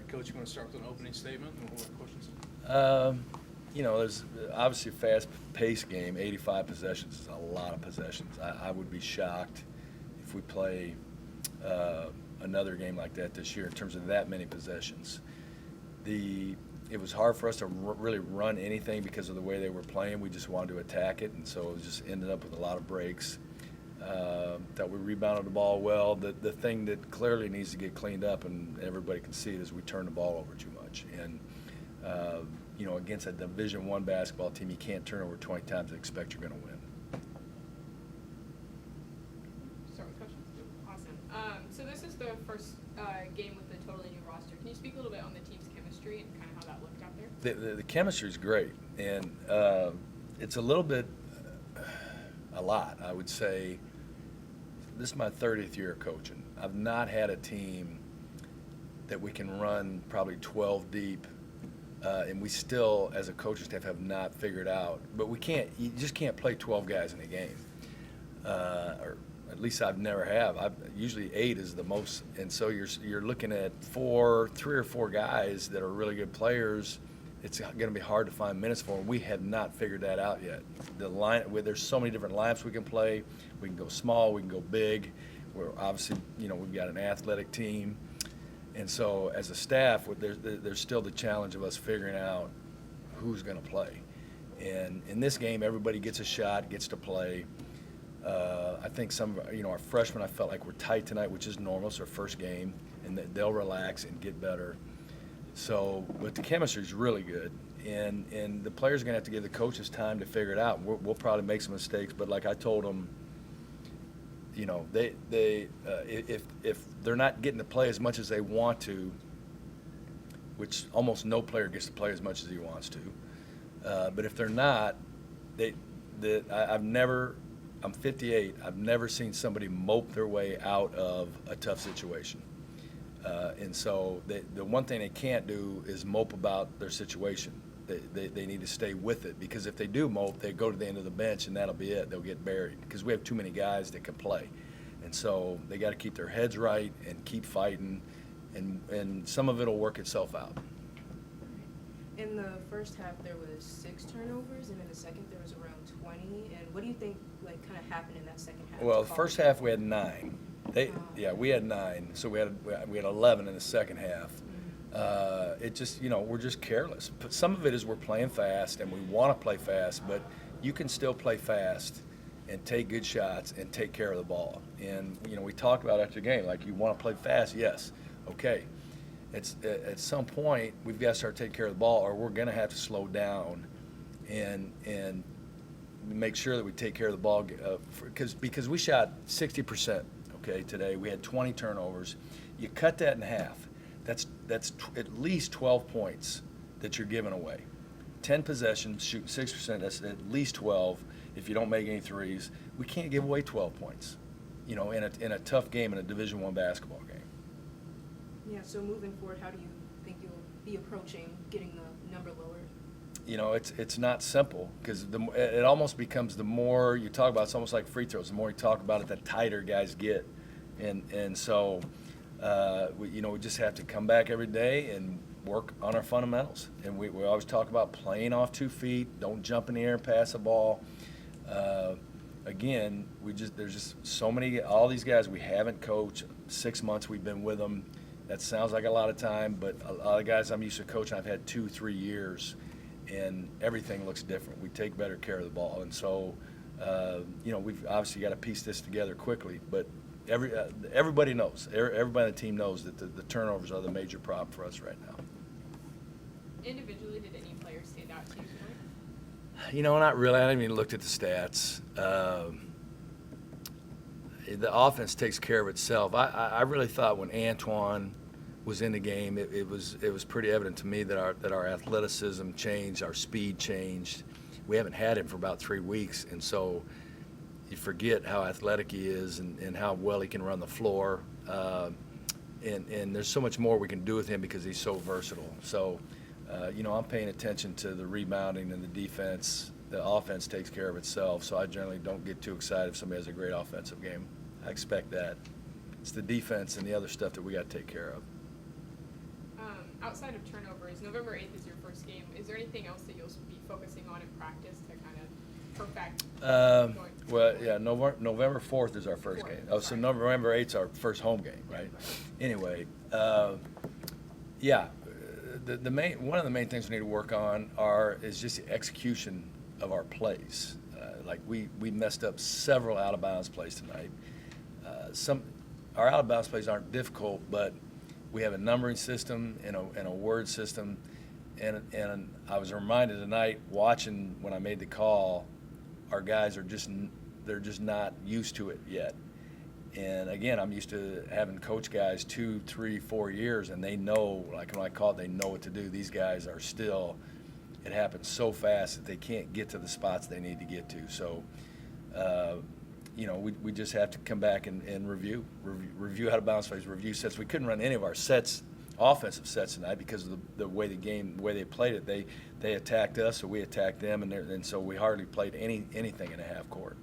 Coach, you want to start with an opening statement and we'll have questions? There's obviously a fast-paced game. 85 possessions is a lot of possessions. I would be shocked if we play another game like that this year in terms of that many possessions. It was hard for us to really run anything because of the way they were playing. We just wanted to attack it, and so it just ended up with a lot of breaks. That we rebounded the ball well. The thing that clearly needs to get cleaned up, and everybody can see it, is we turn the ball over too much. And against a Division I basketball team, you can't turn over 20 times and expect you're going to win. Start with questions? Awesome. So this is the first game with the totally new roster. Can you speak a little bit on the team's chemistry and kind of how that looked out there? The chemistry is great, and it's a little bit, a lot, I would say. This is my 30th year of coaching. I've not had a team that we can run probably 12 deep, and we still, as a coaching staff, have not figured out. But you just can't play 12 guys in a game, or at least I've never have. Usually 8 is the most, and so you're looking at 3 or 4 guys that are really good players. It's going to be hard to find minutes for them. We have not figured that out yet. There's so many different lineups we can play. We can go small, we can go big. We're obviously, we've got an athletic team. And so as a staff, there's still the challenge of us figuring out who's going to play. And in this game, everybody gets a shot, gets to play. I think some of our freshmen, I felt like we're tight tonight, which is normal. It's our first game, and they'll relax and get better. So, but the chemistry is really good, and the players are going to have to give the coaches time to figure it out. We'll probably make some mistakes, but like I told them, if they're not getting to play as much as they want to, which almost no player gets to play as much as he wants to, but if they're not, I'm 58. I've never seen somebody mope their way out of a tough situation. And so the one thing they can't do is mope about their situation. They need to stay with it, because if they do mope, they go to the end of the bench and that'll be it. They'll get buried because we have too many guys that can play. And so they got to keep their heads right and keep fighting, and some of it will work itself out. In the first half, there was 6 turnovers, and in the second, there was around 20. And what do you think, kind of happened in that second half? Well, the first half we had 9. We had 9, so we had 11 in the second half. It just, we're just careless. But some of it is we're playing fast, and we want to play fast, but you can still play fast and take good shots and take care of the ball. And we talked about after the game, you want to play fast, yes, okay. At some point we've got to start taking care of the ball, or we're going to have to slow down and make sure that we take care of the ball, because we shot 60%. Okay, today we had 20 turnovers. You cut that in half. That's at least 12 points that you're giving away. 10 possessions, shooting 6%. That's at least 12. If you don't make any threes, we can't give away 12 points. In a tough game, in a Division I basketball game. Yeah. So moving forward, how do you think you'll be approaching getting the number lower? It's not simple, because it almost becomes, the more you talk about it, it's almost like free throws. The more you talk about it, the tighter guys get. And so, we just have to come back every day and work on our fundamentals. And we always talk about playing off 2 feet, don't jump in the air and pass the ball. Again, there's just so many, all these guys we haven't coached. 6 months we've been with them. That sounds like a lot of time, but a lot of guys I'm used to coaching, I've had 2-3 years, and everything looks different. We take better care of the ball. And so, we've obviously got to piece this together quickly, but everybody knows, everybody on the team knows that the turnovers are the major problem for us right now. Individually, did any players stand out to you tonight? Not really. I haven't even looked at the stats. The offense takes care of itself. I really thought when Antoine was in the game, it was pretty evident to me that our athleticism changed, our speed changed. We haven't had him for about 3 weeks, and so you forget how athletic he is and how well he can run the floor. And there's so much more we can do with him because he's so versatile. So, I'm paying attention to the rebounding and the defense. The offense takes care of itself, so I generally don't get too excited if somebody has a great offensive game. I expect that. It's the defense and the other stuff that we got to take care of. outside of turnovers, November 8th is your first game. Is there anything else that you'll be focusing on in practice to kind of perfect? Well, yeah, November 4th is our first 4th, game. Oh, so sorry. November 8th is our first home game, right? Anyway, yeah, one of the main things we need to work on is just the execution of our plays. Like we messed up several out of bounds plays tonight. Our out of bounds plays aren't difficult, but we have a numbering system and a word system, and I was reminded tonight watching when I made the call, our guys are just not used to it yet. And again, I'm used to having coach guys 2, 3, 4 years, and they know, like when I call, they know what to do. These guys are still, it happens so fast that they can't get to the spots they need to get to. So, we just have to come back and review out of bounds plays, review sets. We couldn't run any of our sets, offensive sets tonight because of the way the way they played it. They attacked us, or we attacked them, and so we hardly played anything in a half court.